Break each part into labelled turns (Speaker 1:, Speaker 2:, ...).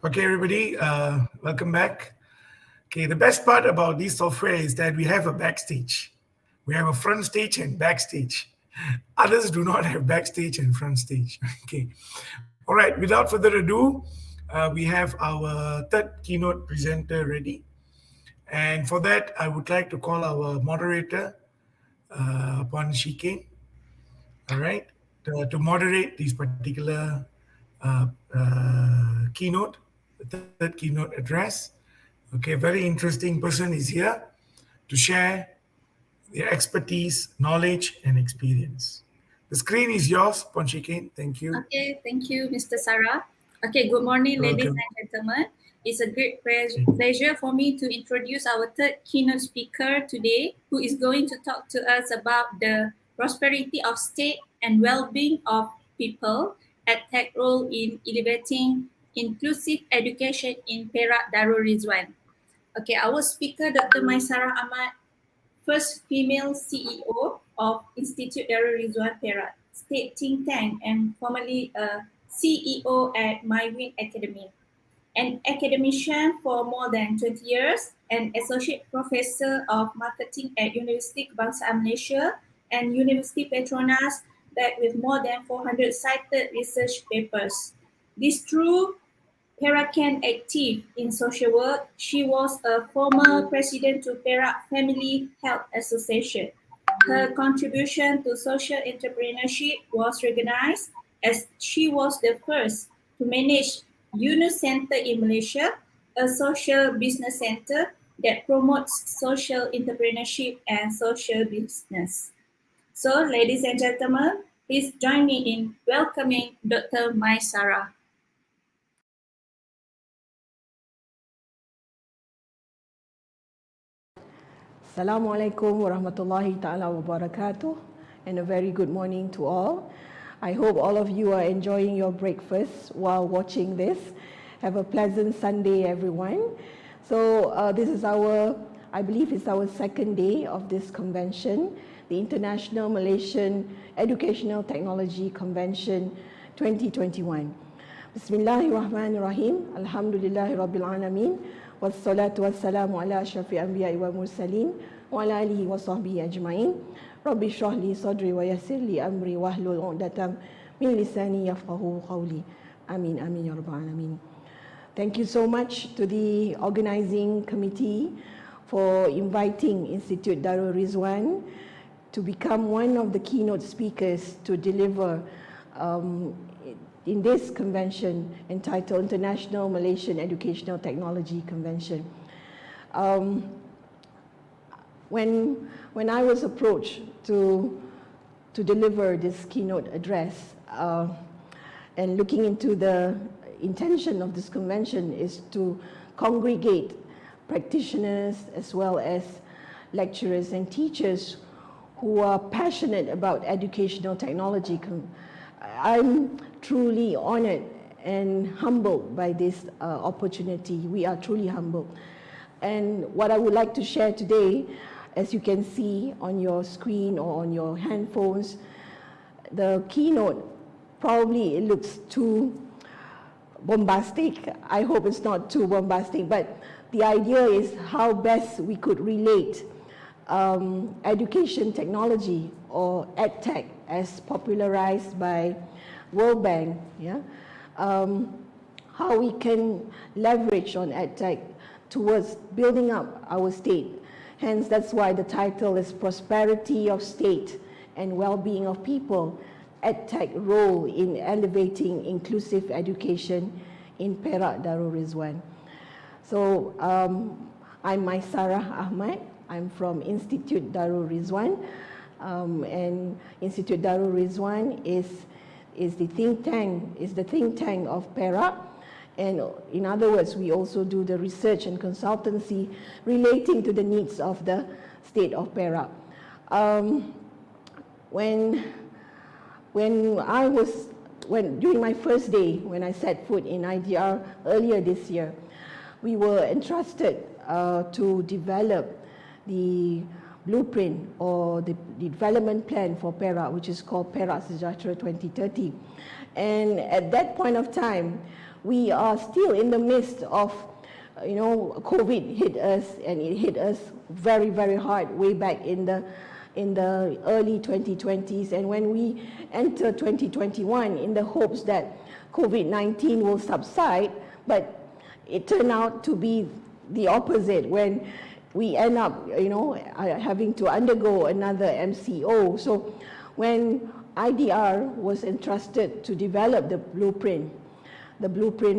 Speaker 1: Okay, everybody, welcome back. Okay, the best part about this software is that we have a backstage. We have a front stage and backstage. Others do not have backstage and front stage. Okay, all right, without further ado, we have our third keynote presenter ready. And for that, I would like to call our moderator, Puan Shike, all right, to moderate this particular keynote, the third keynote address. Okay, very interesting person is here to share their expertise, knowledge, and experience. The screen is yours, Ponchikin. Thank you.
Speaker 2: Okay, thank you, Mr. Sarah. Okay, good morning, ladies and gentlemen. It's a great pleasure for me to introduce our third keynote speaker today, who is going to talk to us about the prosperity of state and well-being of people, EdTech role in elevating inclusive education in Perak Darul Rizwan. Okay, our speaker, Dr. Maisarah Ahmad, first female CEO of Institute Darul Rizwan Perak, state think tank, and formerly a CEO at MyWin Academy. An academician for more than 20 years, an associate professor of marketing at University Kebangsaan Malaysia and University Petronas, that with more than 400 cited research papers. This true Perakan active in social work. She was a former president to Perak Family Health Association. Her contribution to social entrepreneurship was recognized as she was the first to manage Yunus Center in Malaysia, a social business center that promotes social entrepreneurship and social business. So, ladies and gentlemen, please join me in welcoming Dr. Maisarah.
Speaker 3: Assalamualaikum warahmatullahi ta'ala wabarakatuh, and a very good morning to all. I hope all of you are enjoying your breakfast while watching this. Have a pleasant Sunday, everyone. So this is I believe it's our second day of this convention, the International Malaysian Educational Technology Convention 2021. Bismillahirrahmanirrahim. Alhamdulillahirabbil alamin. Wassalatu wassalamu ala asyrafil anbiya'i wal mursalin wa ala alihi wa sahbihi ajma'in. Rabbi shrah li sadri wa yassir li amri wahlul 'uqdatam min lisani yafqahu qawli. Amin amin ya rabbal alamin. Thank you so much to the organizing committee for inviting Institute Darul Rizwan to become one of the keynote speakers to deliver in this convention entitled International Malaysian Educational Technology Convention. When I was approached to deliver this keynote address, and looking into the intention of this convention is to congregate practitioners as well as lecturers and teachers who are passionate about educational technology. I'm truly honored and humbled by this opportunity. We are truly humbled. And what I would like to share today, as you can see on your screen or on your handphones, the keynote, probably it looks too bombastic. I hope it's not too bombastic, but the idea is how best we could relate education technology or EdTech as popularized by World Bank, how we can leverage on EdTech towards building up our state. Hence, that's why the title is Prosperity of State and Well-being of People, EdTech Role in Elevating Inclusive Education in Perak Darul Rizwan. So, I'm Maisarah Ahmad. I'm from Institute Darul Rizwan, and Institute Darul Rizwan is the think tank of Perak, and in other words, we also do the research and consultancy relating to the needs of the state of Perak. During my first day when I set foot in IDR earlier this year, we were entrusted to develop the blueprint or the development plan for Perak, which is called Perak Sejahtera 2030. And at that point of time, we are still in the midst of, COVID hit us, and it hit us very, very hard way back in the early 2020s. And when we enter 2021 in the hopes that COVID-19 will subside, but it turned out to be the opposite when we end up, having to undergo another MCO. So when IDR was entrusted to develop the blueprint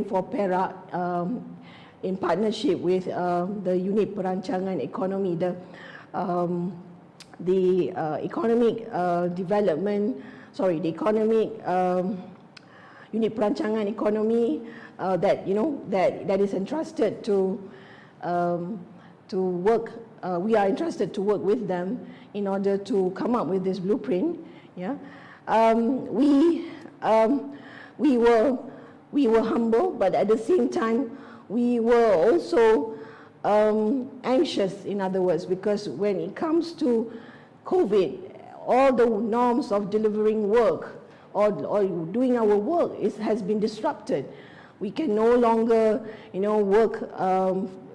Speaker 3: for Perak, in partnership with the Unit Perancangan Ekonomi, the economic Unit Perancangan Ekonomi that is entrusted to work. We are entrusted to work with them in order to come up with this blueprint. Yeah, we were humble, but at the same time we were also anxious, in other words, because when it comes to COVID, all the norms of delivering work or doing our work has been disrupted. We can no longer, work,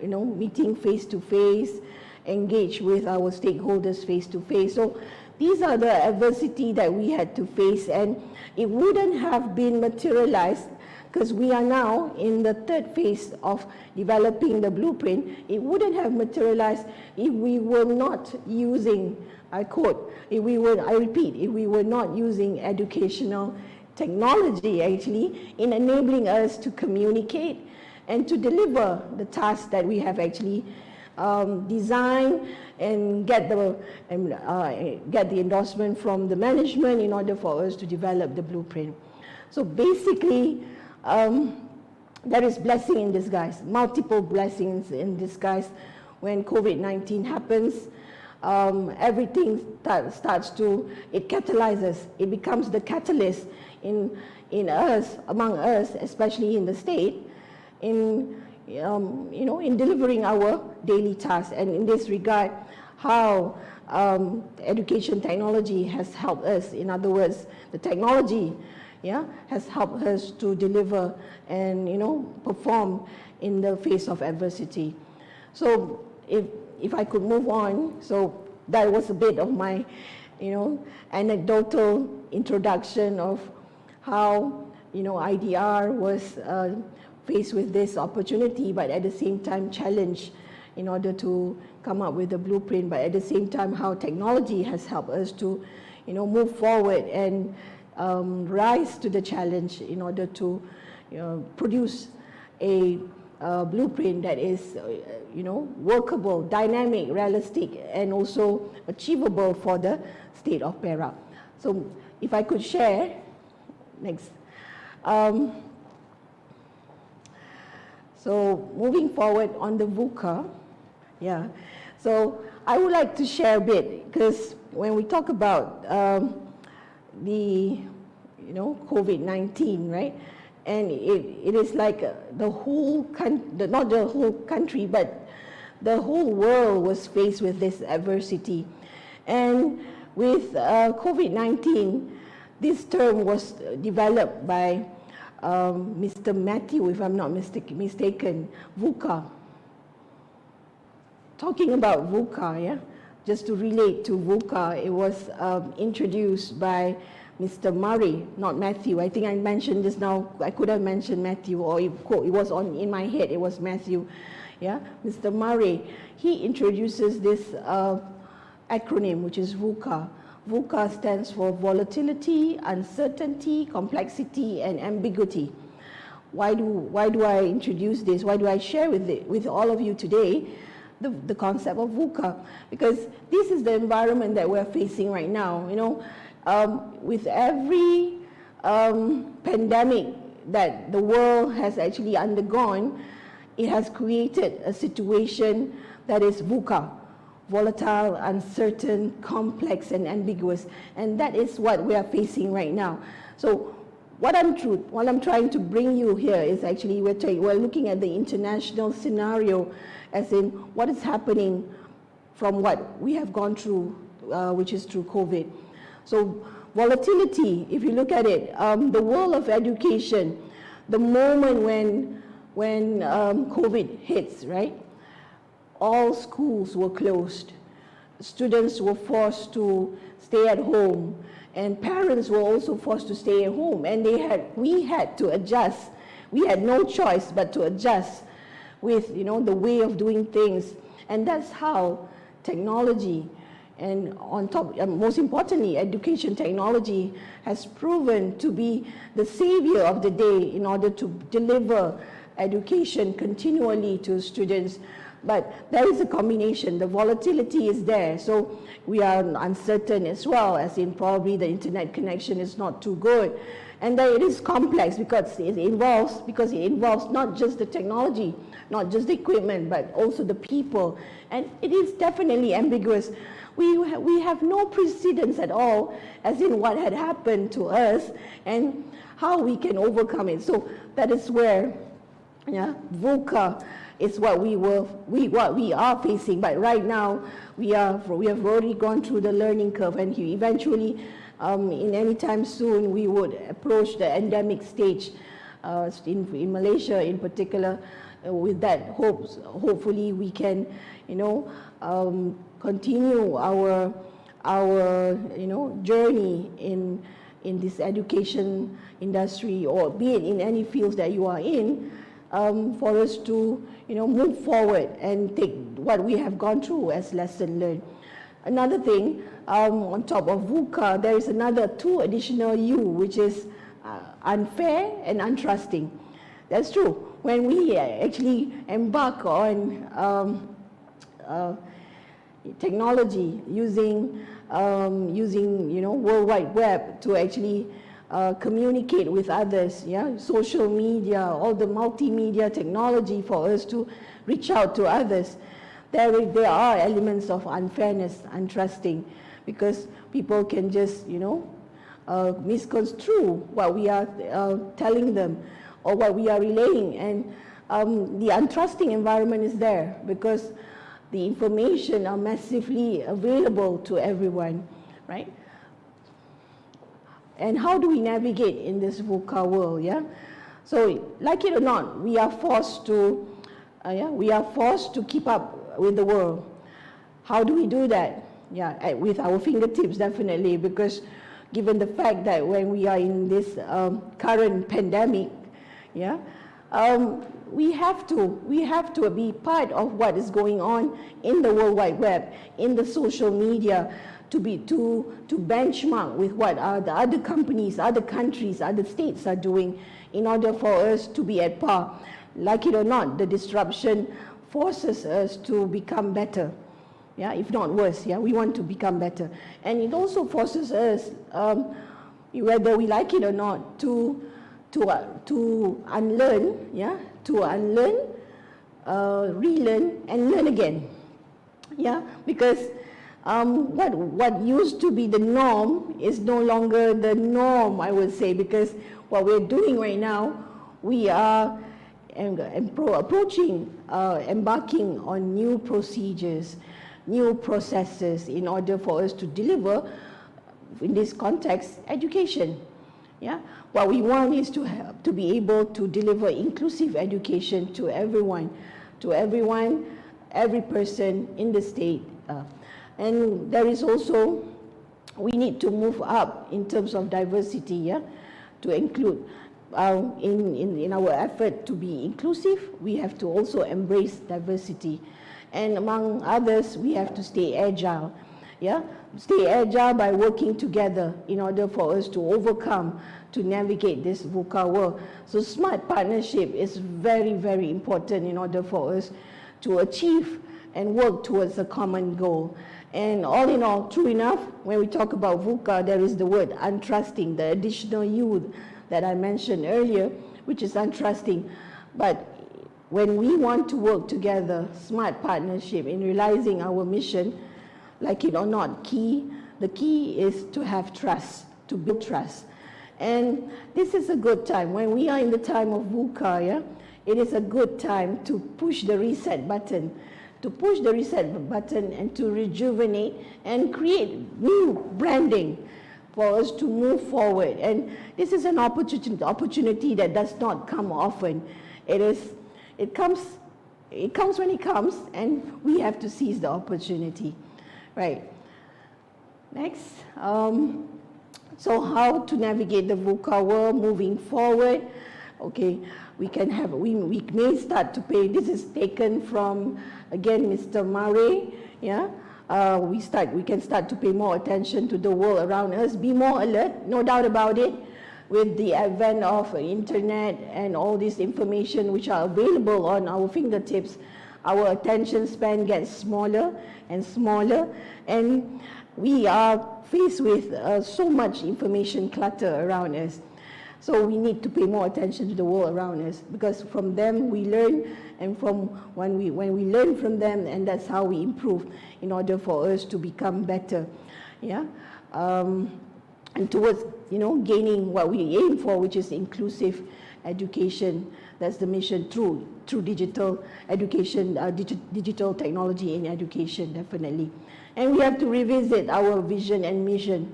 Speaker 3: meeting face to face, engage with our stakeholders face to face. So these are the adversity that we had to face, and it wouldn't have been materialized, because we are now in the third phase of developing the blueprint. It wouldn't have materialized if we were not using, I quote, if we were not using educational technology actually in enabling us to communicate and to deliver the tasks that we have actually designed and get the endorsement from the management in order for us to develop the blueprint. So basically, there is blessing in disguise, multiple blessings in disguise. When COVID-19 happens, everything starts to, it catalyzes, it becomes the catalyst in us, among us, especially in the state, in delivering our daily tasks. And in this regard, how education technology has helped us. In other words, the technology has helped us to deliver and perform in the face of adversity. So if I could move on, so that was a bit of my anecdotal introduction of how IDR was faced with this opportunity, but at the same time challenged in order to come up with a blueprint, but at the same time how technology has helped us to move forward and rise to the challenge in order to produce a blueprint that is workable, dynamic, realistic, and also achievable for the state of Perak. So if I could share, next. So moving forward on the VUCA, so I would like to share a bit, because when we talk about the COVID-19, right? And it is like the whole not the whole country, but the whole world was faced with this adversity. And with COVID-19, this term was developed by Mr. Matthew, if I'm not mistaken, VUCA. Talking about VUCA, just to relate to VUCA, it was introduced by Mr. Murray, not Matthew. I think I mentioned just now, I could have mentioned Matthew, or it was in my head, it was Matthew. Mr. Murray, he introduces this acronym, which is VUCA. VUCA stands for volatility, uncertainty, complexity, and ambiguity. Why do I introduce this? Why do I share with all of you today the concept of VUCA? Because this is the environment that we're facing right now. With every pandemic that the world has actually undergone, it has created a situation that is VUCA, volatile, uncertain, complex, and ambiguous. And that is what we are facing right now. So what I'm trying to bring you here is actually we're looking at the international scenario, as in what is happening from what we have gone through, which is through COVID. So volatility, if you look at it, the world of education, the moment when COVID hits, right? All schools were closed. Students were forced to stay at home, and parents were also forced to stay at home. And we had to adjust. We had no choice but to adjust with, the way of doing things. And that's how technology, and on top, most importantly, education technology has proven to be the savior of the day in order to deliver education continually to students. But there is a combination. The volatility is there, so we are uncertain as well, as in probably the internet connection is not too good. And then it is complex because it involves not just the technology, not just the equipment, but also the people. And it is definitely ambiguous. We have no precedence at all, as in what had happened to us and how we can overcome it. So that is where, VUCA is what we are facing. But right now, we have already gone through the learning curve, and eventually, in any time soon, we would approach the endemic stage. In Malaysia, in particular, with that hopefully we can, continue our journey in this education industry, or be it in any fields that you are in, for us to move forward and take what we have gone through as lesson learned. Another thing, on top of VUCA, there is another 2 additional U, which is unfair and untrusting. That's true. When we actually embark on technology using World Wide Web to actually communicate with others, social media, all the multimedia technology for us to reach out to others, there are elements of unfairness, untrusting, because people can just misconstrue what we are telling them or what we are relaying, and the untrusting environment is there because the information are massively available to everyone, right? And how do we navigate in this VUCA world? So, like it or not, we are forced to keep up with the world. How do we do that? With our fingertips, definitely, because given the fact that when we are in this current pandemic, we have to be part of what is going on in the World Wide Web, in the social media, to benchmark with what the other companies, other countries, other states are doing in order for us to be at par. Like it or not, the disruption forces us to become better, if not worse. We want to become better. And it also forces us, whether we like it or not, to unlearn, relearn, and learn again. Because what used to be the norm is no longer the norm, I would say, because what we're doing right now, we are embarking on new procedures, new processes in order for us to deliver, in this context, education. What we want is to be able to deliver inclusive education to everyone, every person in the state. And there is also, we need to move up in terms of diversity, to include, in our effort to be inclusive, we have to also embrace diversity. And among others, we have to stay agile, Stay agile by working together in order for us to overcome, to navigate this VUCA world. So smart partnership is very, very important in order for us to achieve and work towards a common goal. And all in all, true enough, when we talk about VUCA, there is the word untrusting, the additional U that I mentioned earlier, which is untrusting. But when we want to work together, smart partnership in realizing our mission, like it or not, the key is to have trust, to build trust. And this is a good time. When we are in the time of VUCA, it is a good time to push the reset button, and to rejuvenate and create new branding, for us to move forward. And this is an opportunity that does not come often. It comes when it comes, and we have to seize the opportunity. Right. Next. So how to navigate the VUCA world moving forward? Okay, we may start to pay. This is taken from, again, Mr. Murray. Yeah. We can start to pay more attention to the world around us, be more alert, no doubt about it. With the advent of internet and all this information which are available on our fingertips, our attention span gets smaller and smaller, and we are faced with so much information clutter around us. So we need to pay more attention to the world around us, because from them we learn, and from when we learn from them, and that's how we improve in order for us to become better. Yeah. And towards, gaining what we aim for, which is inclusive education. That's the mission through digital education, digital technology in education, definitely. And we have to revisit our vision and mission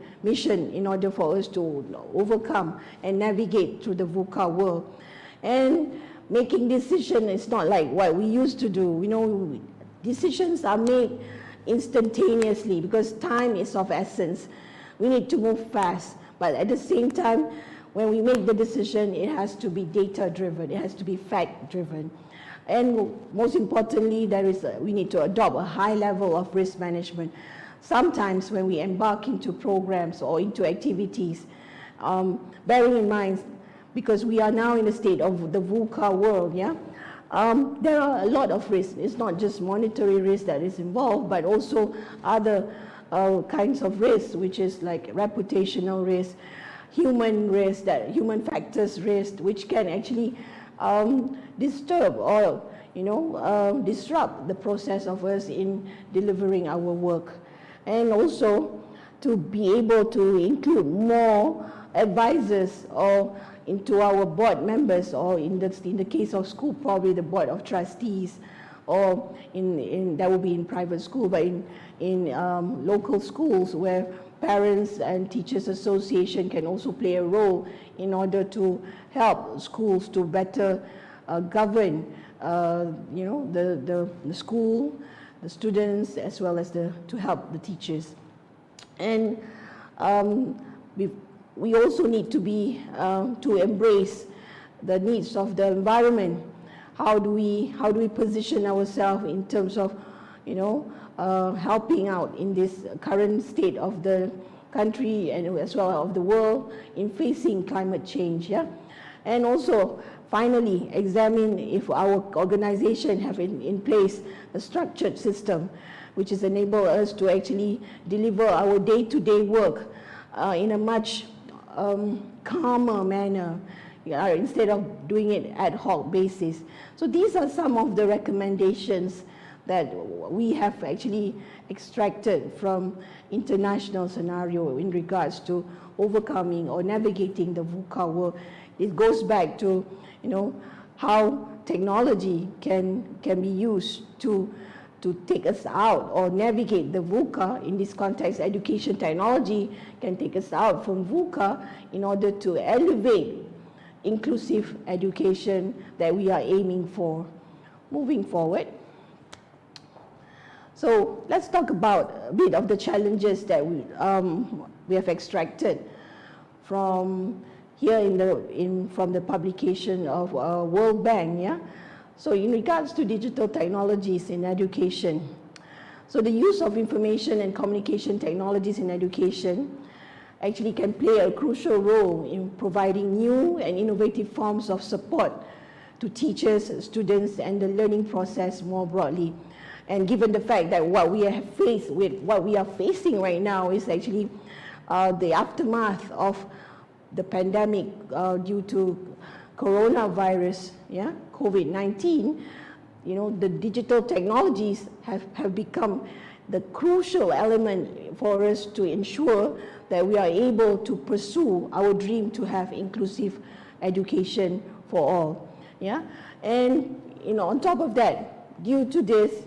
Speaker 3: in order for us to overcome and navigate through the VUCA world. And making decisions is not like what we used to do. Decisions are made instantaneously because time is of essence. We need to move fast, but at the same time, when we make the decision, it has to be data-driven, it has to be fact-driven. And most importantly, we need to adopt a high level of risk management. Sometimes when we embark into programs or into activities, bearing in mind, because we are now in the state of the VUCA world, there are a lot of risks. It's not just monetary risk that is involved, but also other kinds of risks, which is like reputational risk, human risk, human factors risk, which can actually disturb or disrupt the process of us in delivering our work. And also to be able to include more advisors or into our board members, or in the case of school, probably the board of trustees, or that will be in private school, but in local schools where parents and teachers association can also play a role in order to help schools to better govern the school, the students, as well as to help the teachers. And we also need to embrace the needs of the environment. How do we position ourselves in terms of helping out in this current state of the country and as well of the world in facing climate change, and also finally examine if our organization have in place a structured system which is enable us to actually deliver our day-to-day work in a much calmer manner, instead of doing it ad hoc basis. So these are some of the recommendations that we have actually extracted from international scenario in regards to overcoming or navigating the VUCA world. It goes back to how technology can be used to take us out or navigate the VUCA. In this context, education technology can take us out from VUCA in order to elevate inclusive education that we are aiming for moving forward. So let's talk about a bit of the challenges that we have extracted from here from the publication of World Bank. So in regards to digital technologies in education, so the use of information and communication technologies in education actually can play a crucial role in providing new and innovative forms of support to teachers, students, and the learning process more broadly. And given the fact that what we are facing right now is actually the aftermath of the pandemic due to coronavirus, COVID-19, the digital technologies have become the crucial element for us to ensure that we are able to pursue our dream to have inclusive education for all. And on top of that, due to this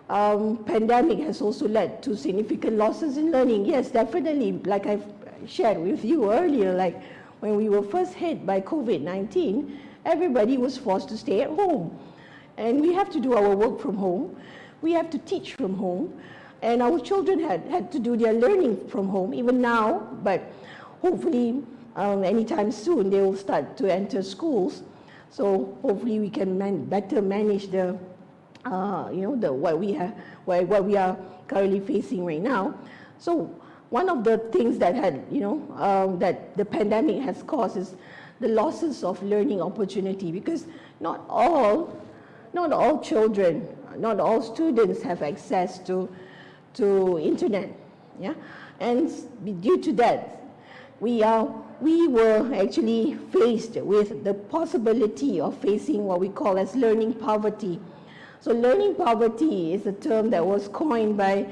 Speaker 3: pandemic has also led to significant losses in learning. Yes, definitely, like I've shared with you earlier, like when we were first hit by COVID-19, everybody was forced to stay at home. And we have to do our work from home. We have to teach from home. And our children had to do their learning from home, even now, but hopefully anytime soon they will start to enter schools. So hopefully we can better manage the, what we are currently facing right now. So one of the things that that the pandemic has caused is the losses of learning opportunity, because not all children, not all students have access to internet, yeah, and due to that, we were actually faced with the possibility of facing what we call as learning poverty. So learning poverty is a term that was coined by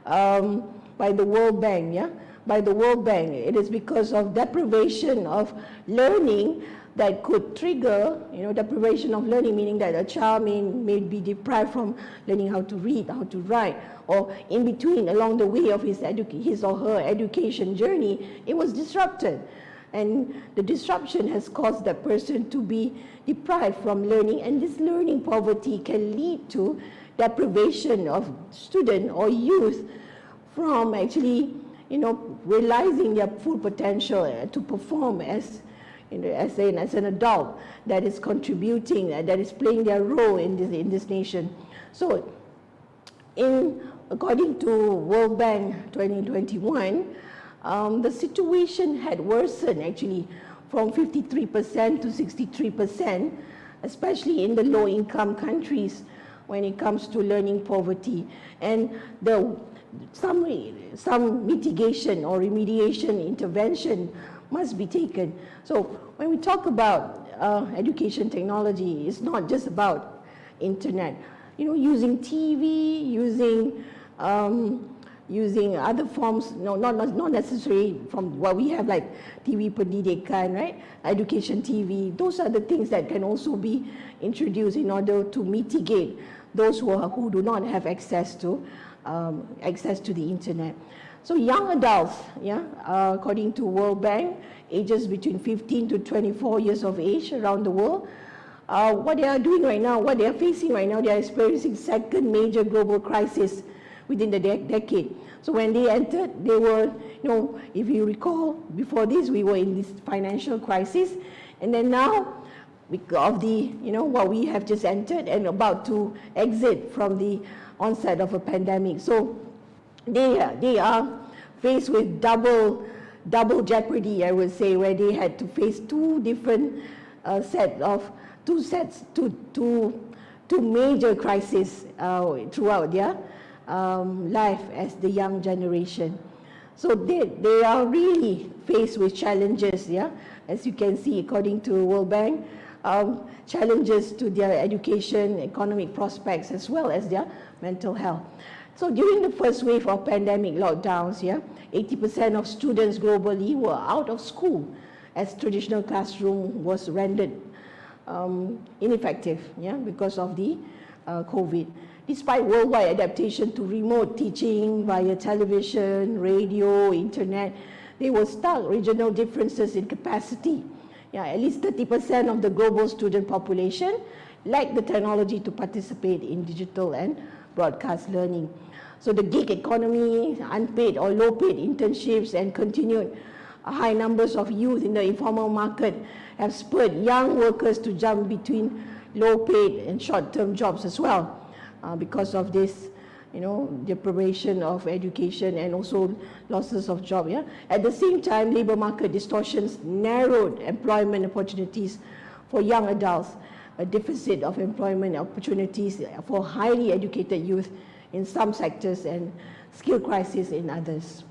Speaker 3: the World Bank, yeah, by the World Bank. It is because of deprivation of learning that could trigger, deprivation of learning, meaning that a child may be deprived from learning how to read, how to write, or in between, along the way of his or her education journey, it was disrupted. And the disruption has caused that person to be deprived from learning, and this learning poverty can lead to deprivation of student or youth from actually, realizing their full potential to perform as an adult that is contributing, that is playing their role in this nation. So, according to World Bank 2021, the situation had worsened actually from 53% to 63%, especially in the low-income countries when it comes to learning poverty. And some mitigation or remediation intervention must be taken. So when we talk about education technology, it's not just about internet. Using TV, using other forms, not necessarily from what we have like TV pendidikan, right? Education TV. Those are the things that can also be introduced in order to mitigate those who do not have access to the internet. So young adults, according to World Bank, ages between 15 to 24 years of age around the world, what they are doing right now, what they are facing right now, they are experiencing second major global crisis within the decade. So when they entered, they were, if you recall, before this, we were in this financial crisis, and then now, because of the, what we have just entered and about to exit from the onset of a pandemic. So they are faced with double jeopardy, I would say, where they had to face two major crises throughout their life as the young generation. So they are really faced with challenges, as you can see, according to World Bank, challenges to their education, economic prospects, as well as their mental health. So during the first wave of pandemic lockdowns, 80% of students globally were out of school as traditional classroom was rendered ineffective, because of the COVID. Despite worldwide adaptation to remote teaching via television, radio, internet, there were stark regional differences in capacity. At least 30% of the global student population lacked the technology to participate in digital and broadcast learning. So the gig economy, unpaid or low-paid internships, and continued high numbers of youth in the informal market have spurred young workers to jump between low-paid and short-term jobs as well, because of this, deprivation of education and also losses of job. At the same time, labor market distortions narrowed employment opportunities for young adults, a deficit of employment opportunities for highly educated youth in some sectors and skill crisis in others.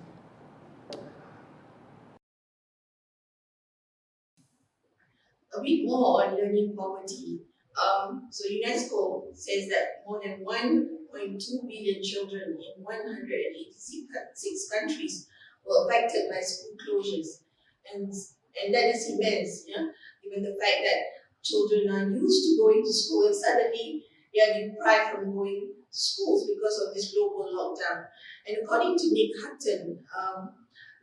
Speaker 4: A bit more on learning poverty. So UNESCO says that more than 1.2 billion children in 186 countries were affected by school closures. And that is immense, given the fact that children are used to going to school and suddenly they are deprived from going to schools because of this global lockdown. And according to Nick Hutton,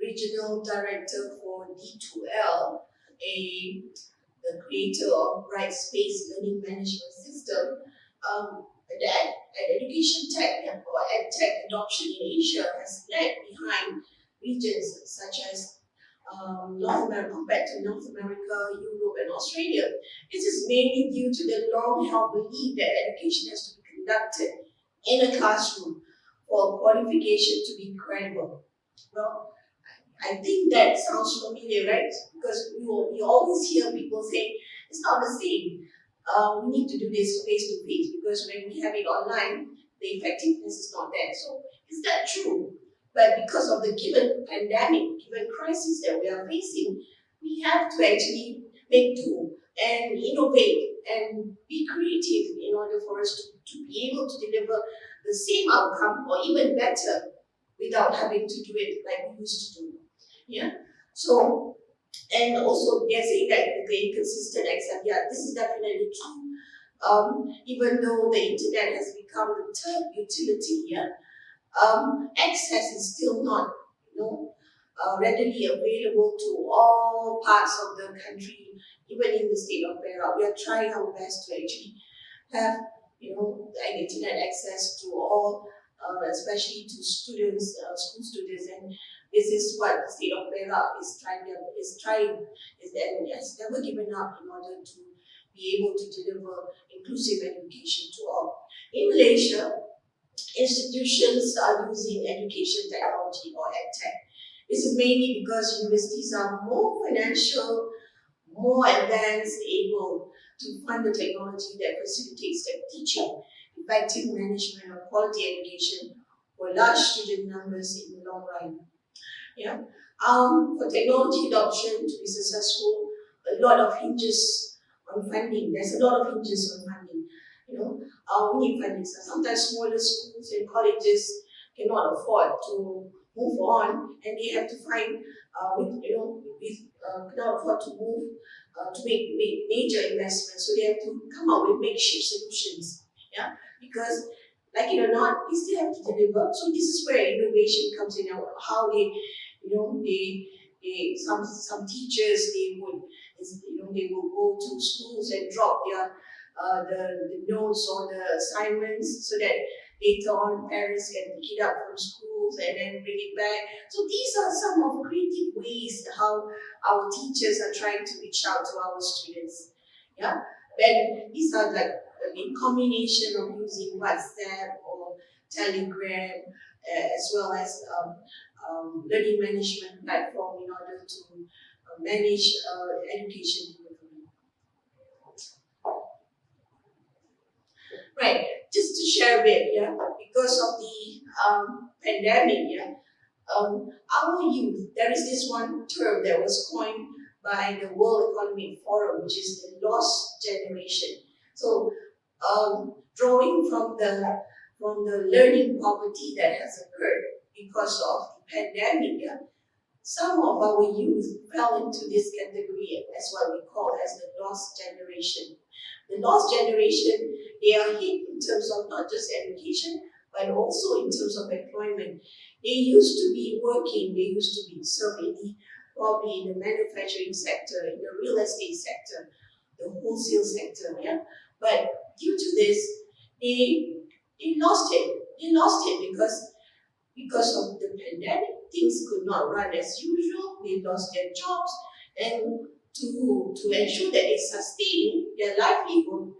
Speaker 4: Regional Director for D2L, the creator of Bright Space Learning Management System, that education tech or ed tech adoption in Asia has lagged behind regions such as North America, compared to North America, Europe, and Australia. This is mainly due to the long-held belief that education has to be conducted in a classroom for qualification to be credible. Well, I think that sounds familiar, right? Because you always hear people say it's not the same. We need to do this face to face because when we have it online, the effectiveness is not there. So is that true? But because of the given pandemic, given crisis that we are facing, we have to actually make do and innovate and be creative in order for us to be able to deliver the same outcome or even better without having to do it like we used to do. Yeah. So, and also they're saying that the inconsistent exam, yeah, this is definitely true. Even though the internet has become the third utility here, access is still not, readily available to all parts of the country, even in the state of Perak. We are trying our best to actually have, the internet access to all, especially to students, school students, and this is what the state of Perak is trying, and has never given up in order to be able to deliver inclusive education to all. In Malaysia, institutions are using education technology or EdTech. This is mainly because universities are more financial, more advanced, able to fund the technology that facilitates their teaching, effective management of quality education for large student numbers in the long run. Yeah. For technology adoption to be successful, a lot of hinges on funding. There's a lot of hinges on funding. We need funding. So sometimes smaller schools and colleges cannot afford to move on, and they have to find, cannot afford to move to make major investments. So they have to come up with makeshift solutions. Yeah, because like it or not, they still have to deliver. So this is where innovation comes in. How they some teachers they will go to schools and drop their the notes or the assignments so that later on parents can pick it up from schools and then bring it back. So these are some of creative ways how our teachers are trying to reach out to our students. Yeah, and these are like in combination of using WhatsApp or Telegram as well as learning management platform in order to manage education delivery. Right, just to share a bit, because of the pandemic, our youth, there is this one term that was coined by the World Economic Forum, which is the lost generation. So, drawing from the learning poverty that has occurred because of the pandemic, some of our youth fell into this category as what we call as the lost generation. The lost generation, they are hit in terms of not just education, but also in terms of employment. They used to be working, they used to be serving probably in the manufacturing sector, in the real estate sector, the wholesale sector, But due to this, they lost it. They lost it because of the pandemic. Things could not run as usual. They lost their jobs, and to ensure that they sustain their livelihood,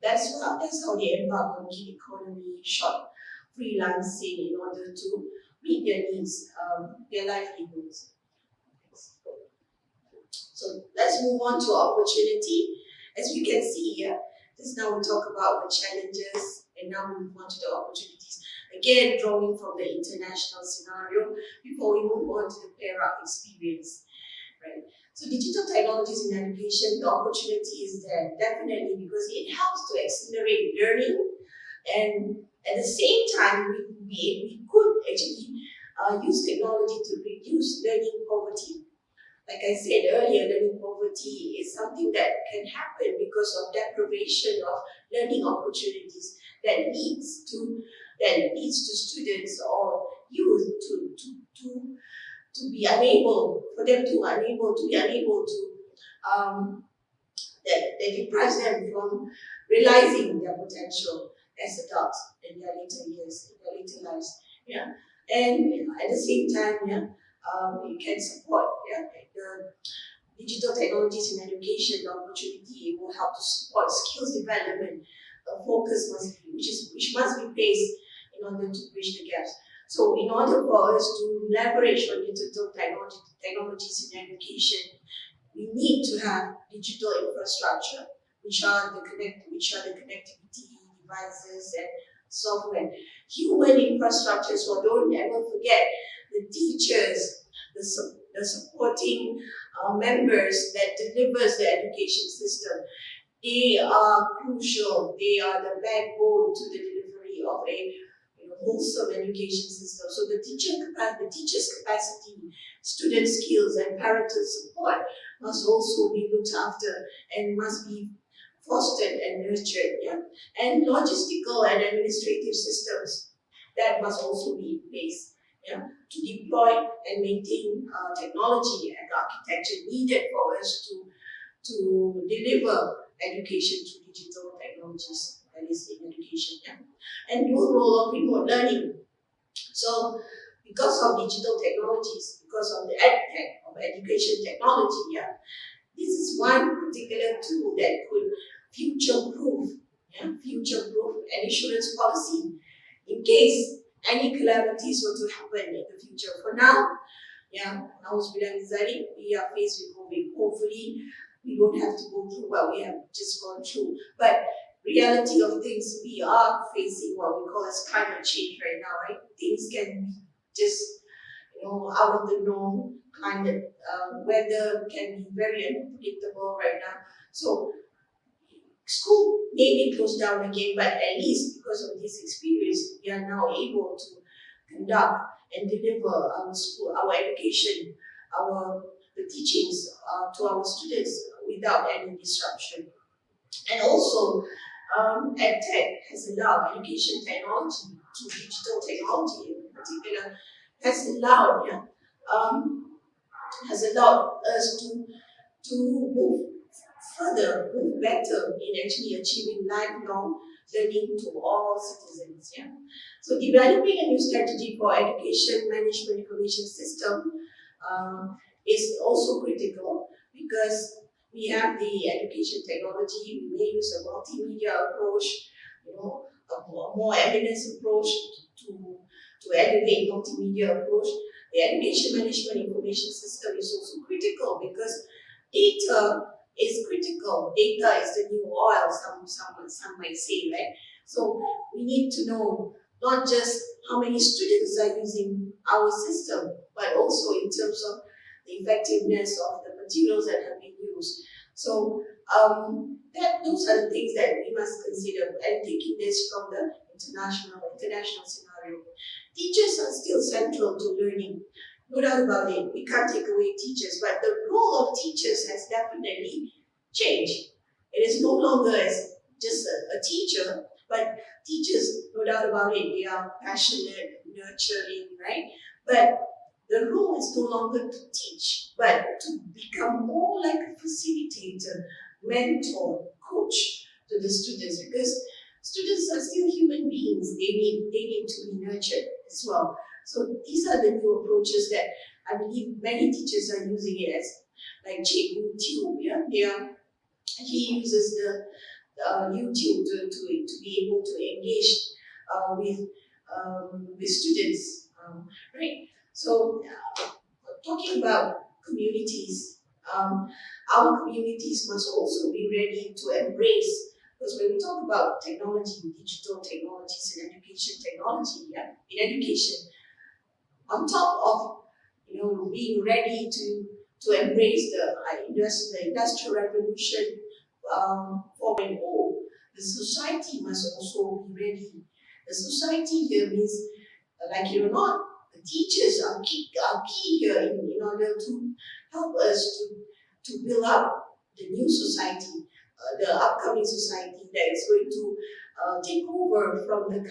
Speaker 4: that's how they embark on gig economy, short freelancing in order to meet their needs, their livelihoods. So let's move on to opportunity. As we can see here, just now we talk about the challenges, and now we move on to the opportunities. Again, drawing from the international scenario before we move on to the Perak experience, right? So digital technologies in education, the opportunity is there, definitely, because it helps to accelerate learning, and at the same time, we could actually use technology to reduce learning poverty. Like I said earlier, learning poverty is something that can happen because of deprivation of learning opportunities that leads to students or youth to to be unable, for them to be unable to, that deprives them from realizing their potential as adults in their later years, in their later lives. Yeah, and at the same time, you can support the digital technologies in education. The opportunity will help to support skills development. A focus which must be placed in order to bridge the gaps. So, in order for us to leverage on digital technologies in education, we need to have digital infrastructure, which are the connectivity devices and software. Human infrastructure. So don't ever forget the teachers, the supporting members that delivers the education system. They are crucial. They are the backbone to the delivery of a wholesome education system. So the teacher's capacity, student skills, and parental support must also be looked after and must be fostered and nurtured. Yeah? And logistical and administrative systems that must also be in place. Yeah, to deploy and maintain technology and architecture needed for us to deliver education through digital technologies, that is in education. Yeah? And dual role of remote learning. So because of digital technologies, because of the edtech of education technology, this is one particular tool that could future-proof an insurance policy in case any calamities were to happen in the future. For now, we are faced with COVID. Hopefully, we don't have to go through what we have just gone through. But reality of things, we are facing what we call as climate change right now, right? Things can be just, out of the norm. Climate, weather can be very unpredictable right now. So school may be closed down again, but at least because of this experience, we are now able to conduct and deliver our education, the teachings to our students without any disruption. And also, EdTech has allowed education technology to digital technology in particular has allowed us to move further, move better in actually achieving lifelong learning to all citizens. Yeah. So developing a new strategy for education management information system is also critical because we have the education technology. We may use a multimedia approach, a more evidence approach to elevate multimedia approach. The education management information system is also critical because data is critical. Data is the new oil, some might say, right? So we need to know not just how many students are using our system, but also in terms of the effectiveness of the materials that have been used. So those are the things that we must consider. And taking this from the international scenario, teachers are still central to learning. No doubt about it. We can't take away teachers, but the role of teachers has definitely changed. It is no longer as just a teacher, but teachers, no doubt about it, they are passionate, nurturing, right? But the role is no longer to teach, but to become more like a facilitator, mentor, coach to the students, because students are still human beings. They need to be nurtured as well. So these are the new approaches that I believe many teachers are using it as, like Cikgu Tube. He uses the YouTube to be able to engage with students, right? So talking about communities, our communities must also be ready to embrace. Because when we talk about technology, digital technologies, and education technology, in education, on top of being ready to embrace the industrial revolution 4.0, the society must also be ready. The society here means, like it or not, the teachers are key here in order to help us to build up the new society, the upcoming society that is going to take over from the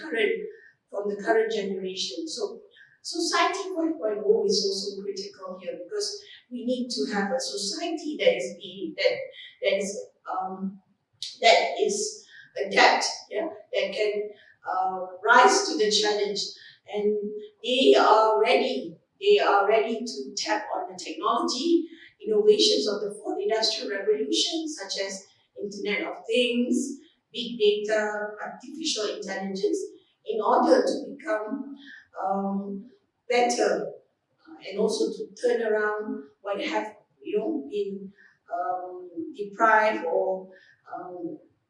Speaker 4: current generation. So Society 5.0 is also critical here because we need to have a society that is adapt, yeah, that can rise to the challenge, and they are ready. They are ready to tap on the technology, innovations of the fourth industrial revolution, such as Internet of Things, big data, artificial intelligence, in order to become better and also to turn around what have been deprived or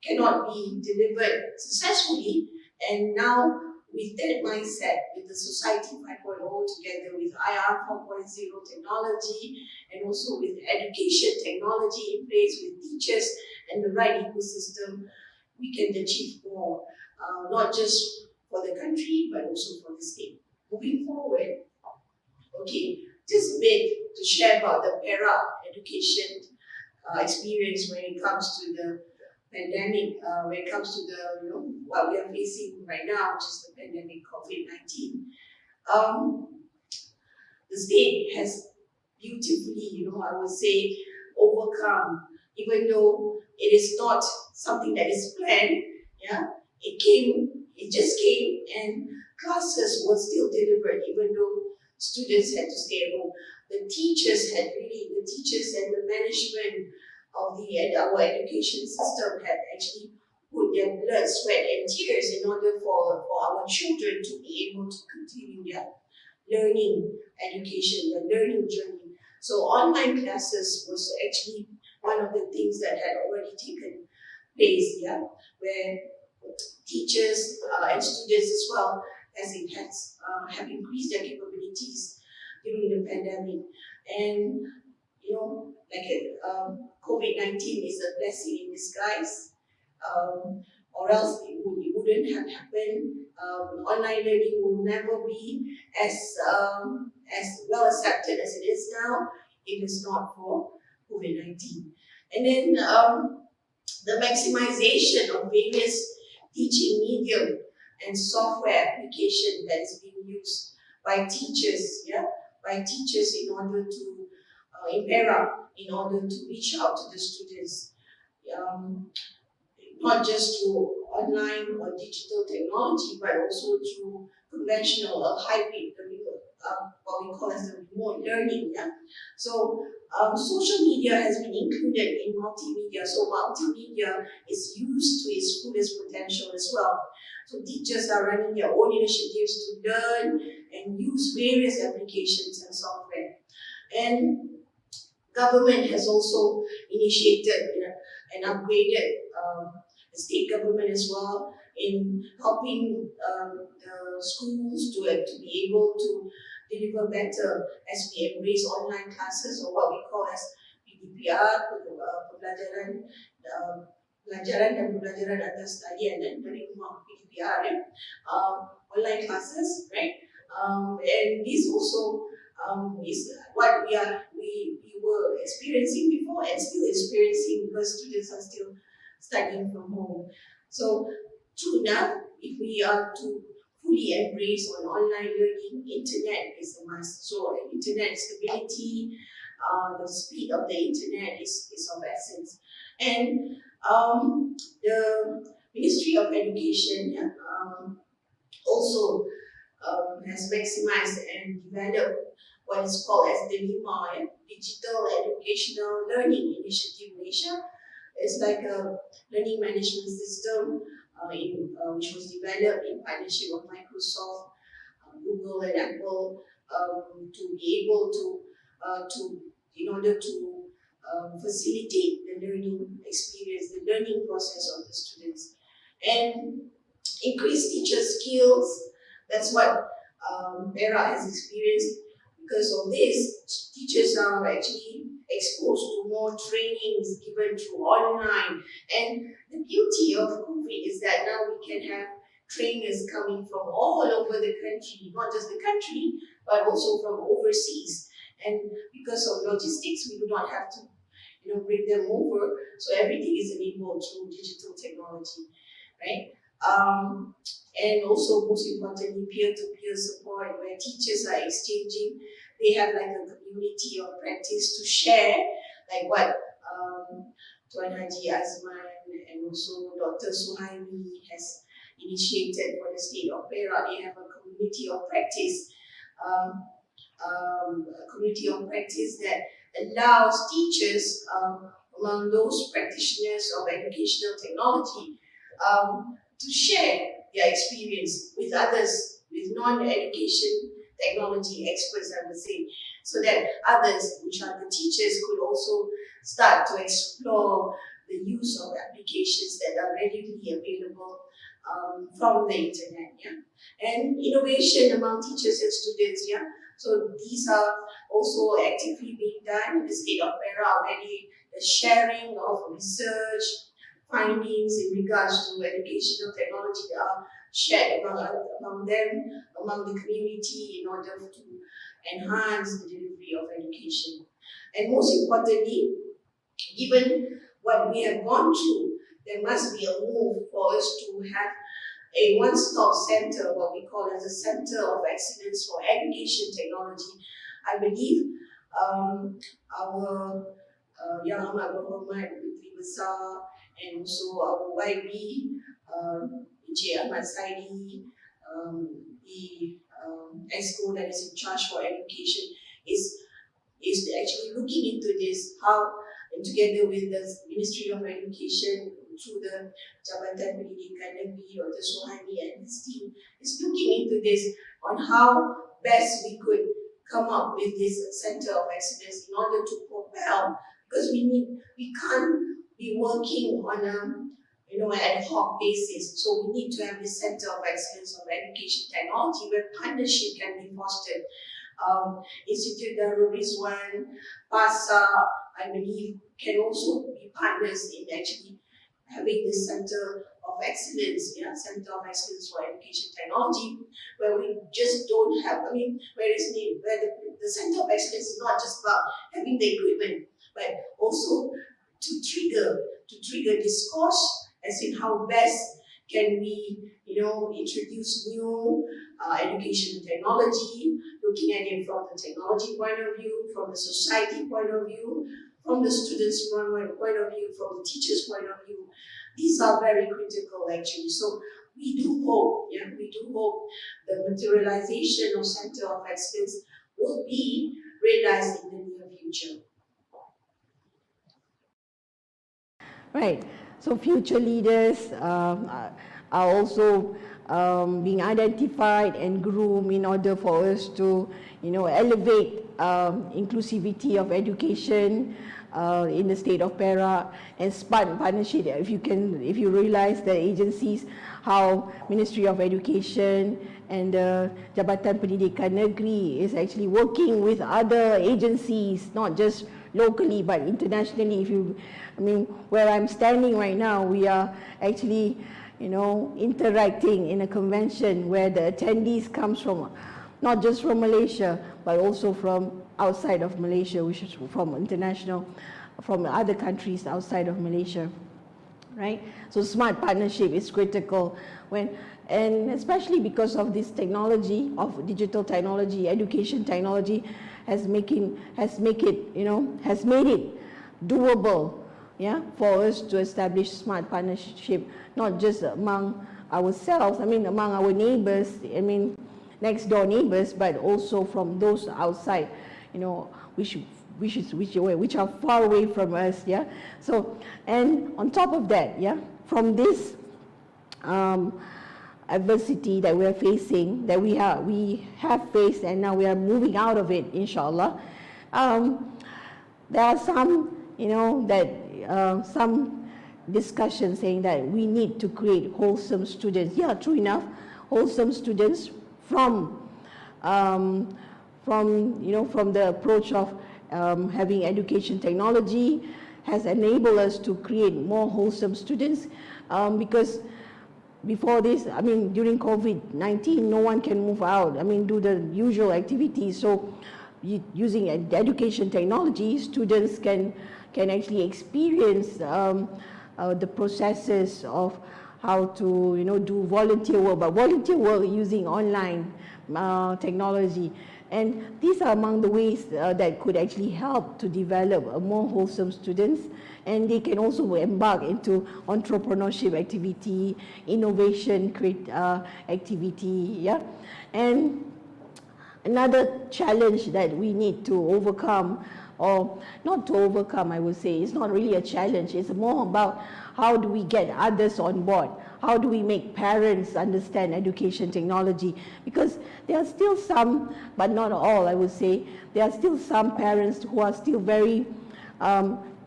Speaker 4: cannot be delivered successfully. And now with that mindset, with the Society 5.0 together with IR 4.0 technology and also with education technology in place with teachers and the right ecosystem, we can achieve more, not just for the country but also for the state. Moving forward, okay, just a bit to share about the para education experience when it comes to the pandemic, when it comes to the what we are facing right now, which is the pandemic COVID-19. The state has beautifully, I would say, overcome, even though it is not something that is planned. Yeah, it just came, and classes were still delivered, even though students had to stay at home. The teachers and the management of our education system had actually put their blood, sweat, and tears in order for our children to be able to continue their learning education, the learning journey. So online classes was actually one of the things that had already taken place, yeah, where teachers and students as well as it has have increased their capabilities during the pandemic. And COVID-19 is a blessing in disguise, or else it wouldn't have happened. Online learning will never be as well accepted as it is now if it's not for COVID-19. And then the maximization of various teaching medium and software application that is being used by teachers, in order to in order to reach out to the students, not just through online or digital technology, but also through conventional or hybrid, what we call as the remote learning. Yeah. So social media has been included in multimedia. So multimedia is used to its fullest potential as well. So teachers are running their own initiatives to learn and use various applications and software. And government has also initiated and upgraded the state government as well in helping the schools to be able to deliver better as we embrace online classes, or what we call as PDPR, pelajaran dan pembelajaran atas talian dari rumah, PDPR, online classes, right? And this also is what we were experiencing before and still experiencing because students are still studying from home. So true enough, if we are to fully embrace on online learning, internet is a must. So internet stability, the speed of the internet is of essence. And the Ministry of Education also has maximized and developed what is called as the LIMA, Digital Educational Learning Initiative Malaysia. It's like a learning management system which was developed in partnership with Microsoft, Google, and Apple to be able to in order to facilitate the learning experience, the learning process of the students, and increase teacher skills. That's what PERA has experienced. Because of this, teachers are actually exposed to more trainings given through online. And the beauty of COVID is that now we can have trainers coming from all over the country, not just the country, but also from overseas. And because of logistics, we do not have to bring them over. So everything is enabled through digital technology, right? And also, most importantly, peer-to-peer support, where teachers are exchanging. They have like a community of practice to share, like what Tuan Haji Azman and also Dr. Suhaimi has initiated for the state of Perak. They have a community of practice, a community of practice that allows teachers, among those practitioners of educational technology, to share their experience with others, with non-education technology experts, I would say, so that others, which are the teachers, could also start to explore the use of applications that are readily available from the internet, and innovation among teachers and students, So these are also actively being done in the state of Perak, where the sharing of research findings in regards to educational technology are shared among them, among the community, in order to enhance the delivery of education. And most importantly, given what we have gone through, there must be a move for us to have a one-stop center, what we call as a center of excellence for education technology. I believe our Yang Amat Berhormat Menteri Besar and also our YB, Encik Ahmad Saidi, the EXCO that is in charge for education, is actually looking into this, how, and together with the Ministry of Education through the Jabatan Pendidikan Negeri, Dr. Suhaimi and his team, is looking into this on how best we could come up with this center of excellence in order to propel, because we can't be working on an ad hoc basis. So we need to have this center of excellence of education technology where partnership can be fostered. Institute Darul Rizwan, PASA, I believe, can also be partners in actually having this center of excellence, center of excellence for education technology, where we just don't have, where the center of excellence is not just about having the equipment, but also to trigger discourse, as in how best can we, introduce new education technology, looking at it from the technology point of view, from the society point of view, from the students' point of view, from the teachers' point of view. These are very critical, actually. So we do hope the materialization of Center of Excellence will be realized in the near future.
Speaker 3: Right. So future leaders are also being identified and groomed in order for us to, elevate inclusivity of education in the state of Perak, and smart partnership. If you realize the agencies, how Ministry of Education and Jabatan Pendidikan Negeri is actually working with other agencies, not just locally but internationally. Where I'm standing right now, we are actually, interacting in a convention where the attendees comes from not just from Malaysia, but also from outside of Malaysia, which is from other countries outside of Malaysia, right? So smart partnership is critical and especially because of this technology of digital technology, education technology has made it doable, for us to establish smart partnership, not just among ourselves, among our neighbors, next door neighbors, but also from those outside, which are far away from us, So, and on top of that, from this adversity that we are facing, that we have faced, and now we are moving out of it, inshallah. There are some, some discussion saying that we need to create wholesome students. Yeah, true enough, wholesome students from the approach of having education technology has enabled us to create more wholesome students, because before this, during COVID-19, no one can move out, do the usual activities. So using education technology, students can actually experience the processes of how to do volunteer work, but volunteer work using online technology. And these are among the ways that could actually help to develop a more wholesome students, and they can also embark into entrepreneurship activity, innovation activity, yeah. And another challenge that we need to overcome, or not to overcome, I would say, it's not really a challenge, it's more about how do we get others on board? How do we make parents understand education technology? Because there are still some, but not all, I would say, there are still some parents who are still very,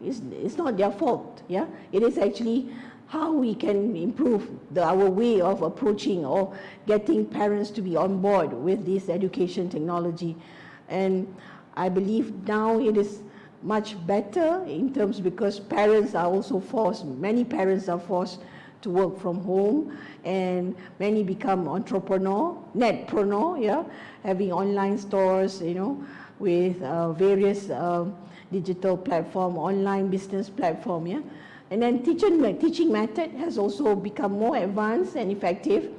Speaker 3: it's not their fault, yeah? It is actually how we can improve our way of approaching or getting parents to be on board with this education technology. And I believe now it is much better in terms, because parents are also forced, many parents are forced to work from home, and many become netpreneur, yeah, having online stores, with various digital platform, online business platform, yeah. And then teaching method has also become more advanced and effective.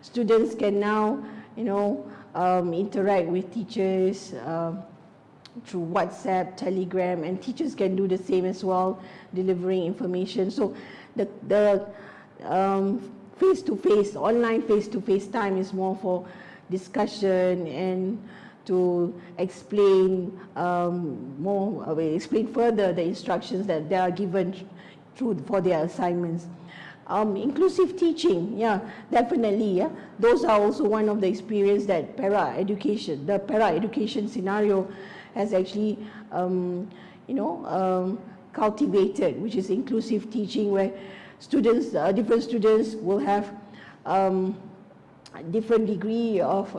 Speaker 3: Students can now, interact with teachers through WhatsApp, Telegram, and teachers can do the same as well, delivering information. So the face-to-face, online face-to-face time is more for discussion and to explain explain further the instructions that they are given for their assignments. Inclusive teaching, yeah, definitely, yeah. Those are also one of the experience that the para-education scenario has actually, cultivated, which is inclusive teaching, where students, different students will have different degree of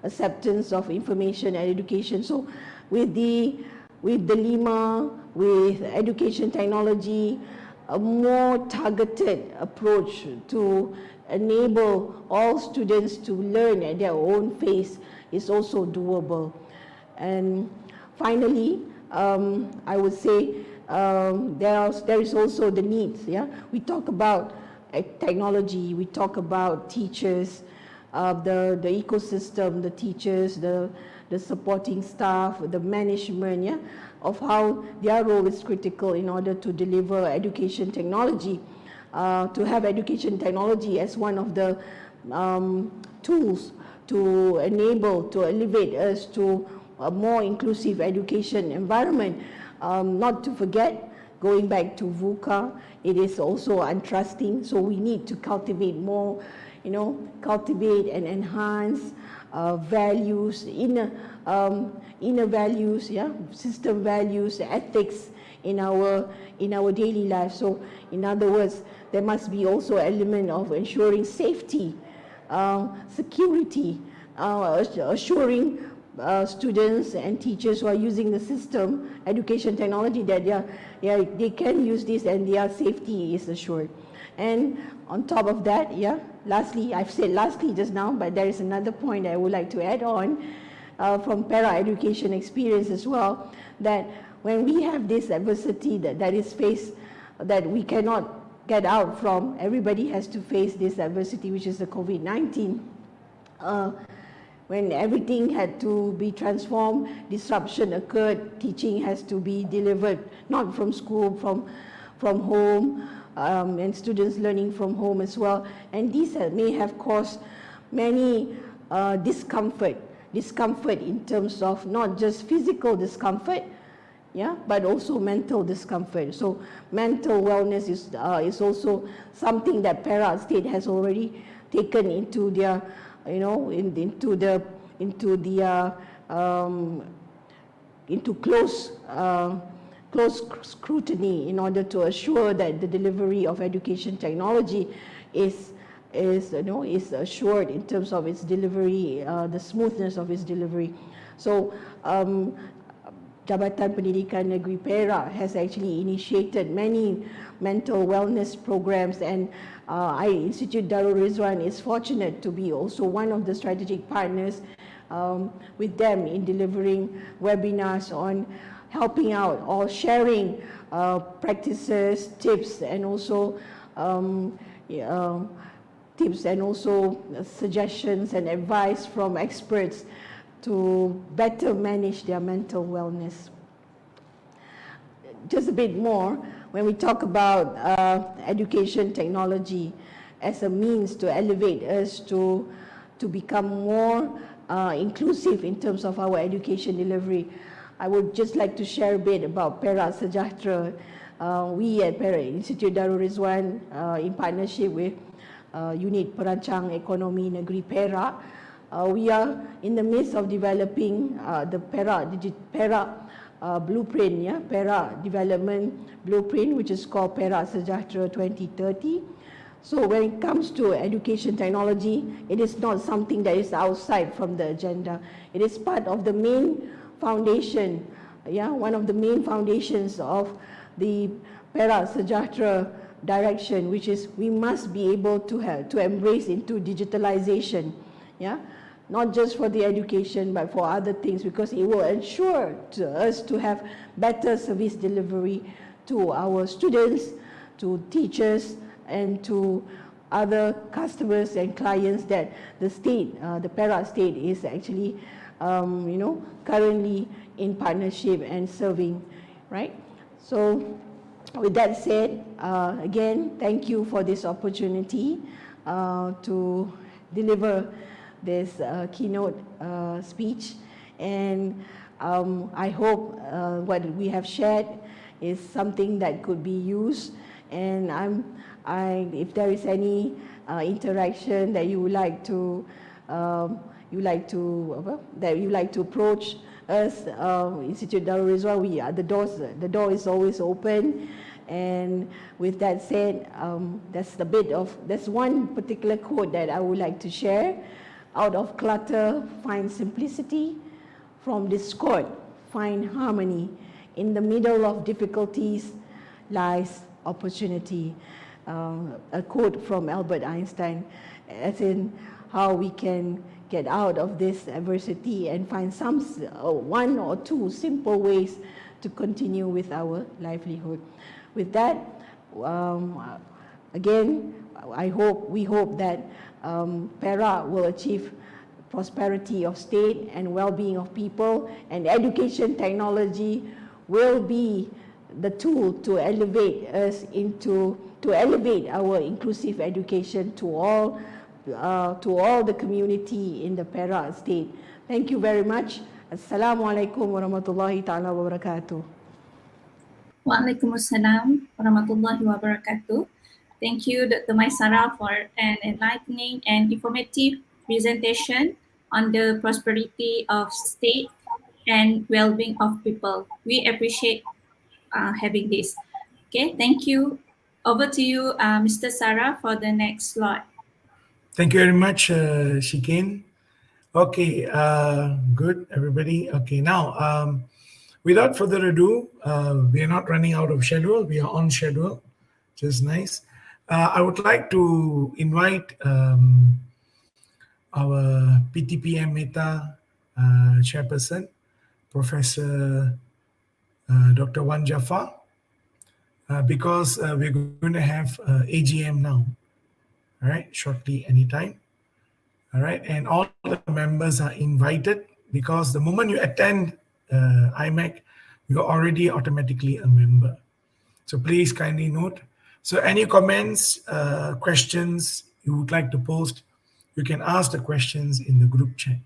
Speaker 3: acceptance of information and education. So with the LIMA, with education technology, a more targeted approach to enable all students to learn at their own pace is also doable. And finally, I would say there is also the needs. Yeah, we talk about technology, we talk about teachers, the ecosystem, the teachers, the supporting staff, the management, yeah, of how their role is critical in order to deliver education technology, to have education technology as one of the tools to enable, to elevate us to a more inclusive education environment. Not to forget, going back to VUCA, it is also untrusting, so we need to cultivate more, cultivate and enhance values, inner values, yeah, system values, ethics in our daily life. So in other words, there must be also an element of ensuring safety, security, assuring students and teachers who are using the system, education technology, that they can use this and their safety is assured. And on top of that, yeah, lastly, I've said lastly just now, but there is another point I would like to add on from para-education experience as well, that when we have this adversity that is faced, that we cannot get out from, everybody has to face this adversity, which is the COVID-19. When everything had to be transformed, disruption occurred, teaching has to be delivered, not from school, from home, and students learning from home as well. And these may have caused many discomfort in terms of not just physical discomfort, yeah, but also mental discomfort. So mental wellness is also something that Para State has already taken into their, into close scrutiny in order to assure that the delivery of education technology is assured in terms of its delivery, the smoothness of its delivery. So Jabatan Pendidikan Negeri Perak has actually initiated many mental wellness programs, and Institute Darul Rizwan is fortunate to be also one of the strategic partners with them in delivering webinars on helping out or sharing practices, tips, and also tips and also suggestions and advice from experts to better manage their mental wellness. Just a bit more, when we talk about education technology as a means to elevate us to become more inclusive in terms of our education delivery, I would just like to share a bit about Perak Sejahtera. We at Perak Institute Darul Rizwan, in partnership with Unit Perancang Ekonomi Negeri Perak, we are in the midst of developing the Perak blueprint, Perak development blueprint, which is called Perak Sejahtera 2030. So when it comes to education technology, it is not something that is outside from the agenda. It is part of the main foundation, one of the main foundations of the Perak Sejahtera direction, which is we must be able to embrace into digitalization, not just for the education but for other things, because it will ensure to us to have better service delivery to our students, to teachers, and to other customers and clients that the state, the Perak state, is actually currently in partnership and serving, right? So with that said, again, thank you for this opportunity to deliver this keynote speech, and I hope what we have shared is something that could be used, and if there is any interaction that you would like to approach us, Institute Darul Rizwan, the door is always open. And with that said, that's one particular quote that I would like to share. Out of clutter, find simplicity. From discord, find harmony. In the middle of difficulties lies opportunity. A quote from Albert Einstein, as in how we can get out of this adversity and find one or two simple ways to continue with our livelihood. With that, again, we hope that Perak will achieve prosperity of state and well-being of people, and education technology will be the tool to elevate our inclusive education to all the community in the Perak state. Thank you very much. Assalamualaikum warahmatullahi ta'ala wabarakatuh.
Speaker 2: Waalaikumsalam warahmatullahi wabarakatuh. Thank you, Dr. Maisara, for an enlightening and informative presentation on the prosperity of state and well-being of people. We appreciate having this. Okay, thank you. Over to you, Mr. Sarah, for the next slide.
Speaker 1: Thank you very much, Shikin. Okay, good, everybody. Okay, now, without further ado, we are not running out of schedule. We are on schedule, which is nice. I would like to invite our PTPM Meta chairperson, Professor Dr. Wan Jafar, because we're going to have AGM now, all right, shortly, anytime. All right, and all the members are invited, because the moment you attend IMEC, you're already automatically a member. So please kindly note. So any comments, questions you would like to post, you can ask the questions in the group chat.